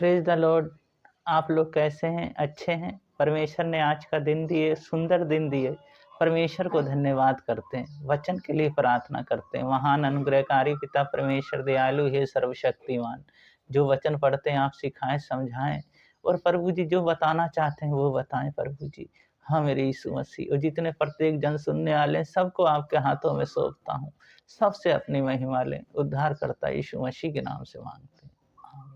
Praise the Lord. आप लोग कैसे हैं? अच्छे हैं? परमेश्वर ने आज का दिन दिए, सुंदर दिन दिए। परमेश्वर को धन्यवाद करते हैं, वचन के लिए प्रार्थना करते हैं। महान अनुग्रहकारी पिता परमेश्वर दयालु है, सर्वशक्तिमान। जो वचन पढ़ते हैं आप सिखाएं, समझाएं, और प्रभु जी जो बताना चाहते हैं वो बताएं प्रभु जी। हाँ मेरे यीशु मसीह, और जितने प्रत्येक जन सुनने वाले हैं सबको आपके हाथों में सौंपता हूँ। सबसे अपनी महिमा लें। उद्धार करता यीशु मसीह के नाम से मांगते हैं, आमीन।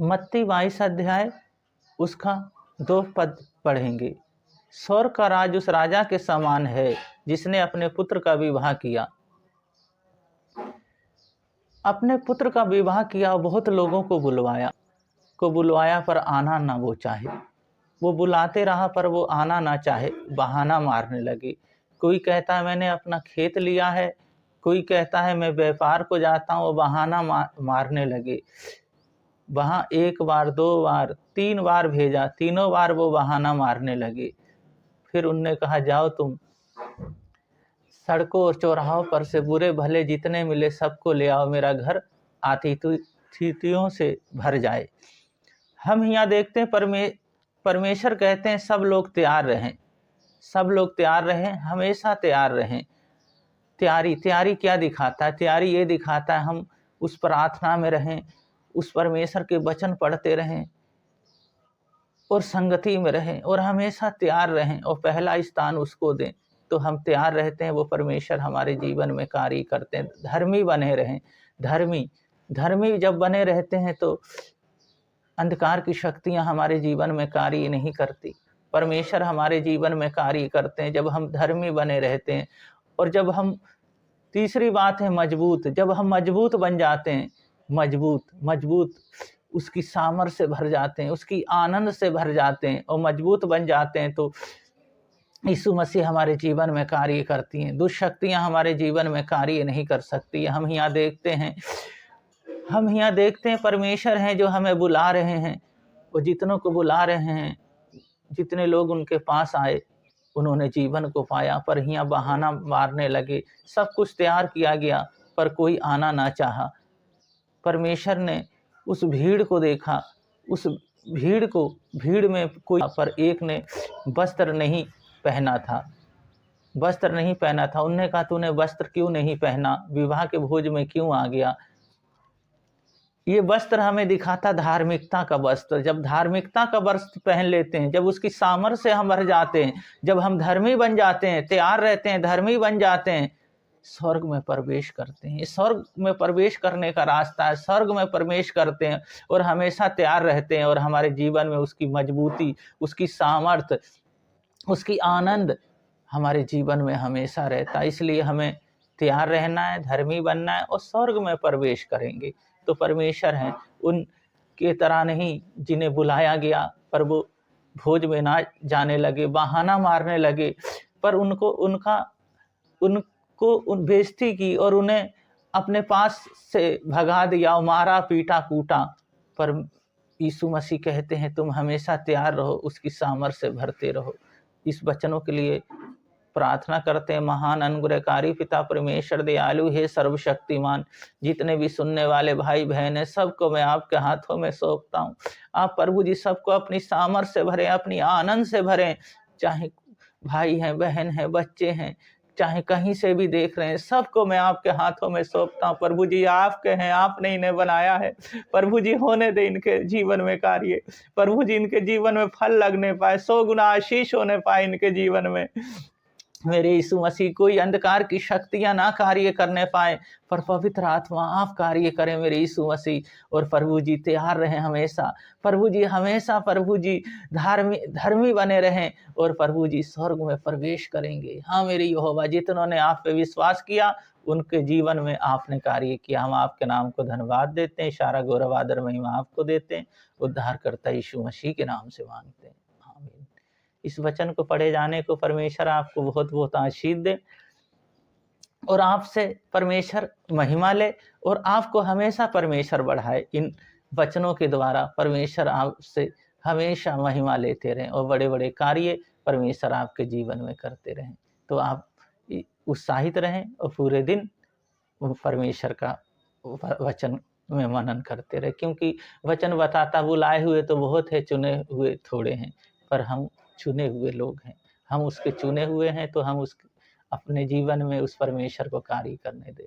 मत्ती 22 अध्याय उसका 2 पद पढ़ेंगे। स्वर्ग का राज उस राजा के समान है जिसने अपने पुत्र का विवाह किया। अपने पुत्र का विवाह किया, बहुत लोगों को बुलवाया पर आना ना वो चाहे। वो बुलाते रहा पर वो आना ना चाहे, बहाना मारने लगे। कोई कहता है मैंने अपना खेत लिया है, कोई कहता है मैं व्यापार को जाता हूँ, वो बहाना मारने लगे। वहाँ 1 बार 2 बार 3 बार भेजा, तीनों बार वो बहाना मारने लगे। फिर उनने कहा जाओ तुम सड़कों और चौराहों पर से बुरे भले जितने मिले सबको ले आओ, मेरा घर अतिथियों से भर जाए। हम यहाँ देखते हैं परमेश्वर कहते हैं सब लोग तैयार रहें, सब लोग तैयार रहें, हमेशा तैयार रहें। तैयारी क्या दिखाता है? तैयारी ये दिखाता है हम उस प्रार्थना में रहें, उस परमेश्वर के वचन पढ़ते रहें और संगति में रहें और हमेशा तैयार रहें और पहला स्थान उसको दें। तो हम तैयार रहते हैं, वो परमेश्वर हमारे जीवन में कार्य करते हैं। धर्मी बने रहें। धर्मी जब बने रहते हैं तो अंधकार की शक्तियां हमारे जीवन में कार्य नहीं करती। परमेश्वर हमारे जीवन में कार्य करते हैं जब हम धर्मी बने रहते हैं। और जब हम, तीसरी बात है मजबूत, जब हम मजबूत बन जाते हैं, मजबूत उसकी सामर्थ्य से भर जाते हैं, उसकी आनंद से भर जाते हैं और मजबूत बन जाते हैं, तो यीशु मसीह हमारे जीवन में कार्य करती हैं। दुष्ट शक्तियां हमारे जीवन में कार्य नहीं कर सकती। हम यहाँ देखते हैं परमेश्वर हैं जो हमें बुला रहे हैं, और जितनों को बुला रहे हैं, जितने लोग उनके पास आए उन्होंने जीवन को पाया। पर यहाँ बहाना मारने लगे। सब कुछ तैयार किया गया पर कोई आना ना चाहा। परमेश्वर ने उस भीड़ को देखा, उस भीड़ में कोई, पर एक ने वस्त्र नहीं पहना था। उन्होंने कहा तूने वस्त्र क्यों नहीं पहना, विवाह के भोज में क्यों आ गया? ये वस्त्र हमें दिखाता धार्मिकता का वस्त्र। जब धार्मिकता का वस्त्र पहन लेते हैं, जब उसकी सामर्थ्य से हम भर जाते हैं, जब हम धर्मी बन जाते हैं, तैयार रहते हैं, धर्मी बन जाते हैं, स्वर्ग में प्रवेश करते हैं। स्वर्ग में प्रवेश करने का रास्ता है, स्वर्ग में प्रवेश करते हैं और हमेशा तैयार रहते हैं। और हमारे जीवन में उसकी मजबूती, उसकी सामर्थ्य, उसकी आनंद हमारे जीवन में हमेशा रहता है। इसलिए हमें तैयार रहना है, धर्मी बनना है और स्वर्ग में प्रवेश करेंगे। तो परमेश्वर हैं, उनके तरह नहीं जिन्हें बुलाया गया पर वो भोज में ना जाने लगे, बहाना मारने लगे, पर उनको बेइज्जती की और उन्हें अपने पास से भगा दिया, मारा, पीटा, कूटा। पर यीशु मसीह कहते हैं तुम हमेशा तैयार रहो, उसकी सामर्थ्य से भरते रहो। इस वचनों के लिए प्रार्थना करते हैं। महान अनुग्रहकारी पिता परमेश्वर दयालु है, सर्वशक्तिमान। जितने भी सुनने वाले भाई बहन हैं सबको मैं आपके हाथों में सौंपता हूँ। आप प्रभु जी सबको अपनी सामर्थ्य से भरें, अपनी आनंद से भरें। चाहे भाई हैं, बहन हैं, बच्चे हैं, चाहे कहीं से भी देख रहे हैं, सबको मैं आपके हाथों में सौंपता हूँ। प्रभु जी आपके हैं, आपने इन्हें बनाया है। प्रभु जी होने दे इनके जीवन में कार्य। प्रभु जी इनके जीवन में फल लगने पाए, 100 गुना आशीष होने पाए इनके जीवन में। मेरे यीशु मसीह कोई अंधकार की शक्तियां ना कार्य करने पाए, पर पवित्र आत्मा आप कार्य करें मेरे यीशु मसीह। और प्रभु जी तैयार रहें हमेशा, प्रभु जी धर्मी बने रहें और प्रभु जी स्वर्ग में प्रवेश करेंगे। हाँ मेरे यहोवा, जितनों ने आप पे विश्वास किया उनके जीवन में आपने कार्य किया। हम आपके नाम को धन्यवाद देते हैं, सारा गौरव आदर महिमा आपको देते हैं। उद्धारकर्ता यीशु मसीह के नाम से मांगते हैं, आमीन। इस वचन को पढ़े जाने को परमेश्वर आपको बहुत बहुत आशीष दे और आपसे परमेश्वर महिमा ले और आपको हमेशा परमेश्वर बढ़ाए। इन वचनों के द्वारा परमेश्वर आपसे हमेशा महिमा लेते रहें और बड़े बड़े कार्य परमेश्वर आपके जीवन में करते रहें। तो आप उत्साहित रहें और पूरे दिन परमेश्वर का वचन में मनन करते रहे, क्योंकि वचन बताता बुलाए हुए तो बहुत है, चुने हुए थोड़े हैं, पर हम चुने हुए लोग हैं। हम उसके चुने हुए हैं, तो हम उस अपने जीवन में उस परमेश्वर को कार्य करने दें।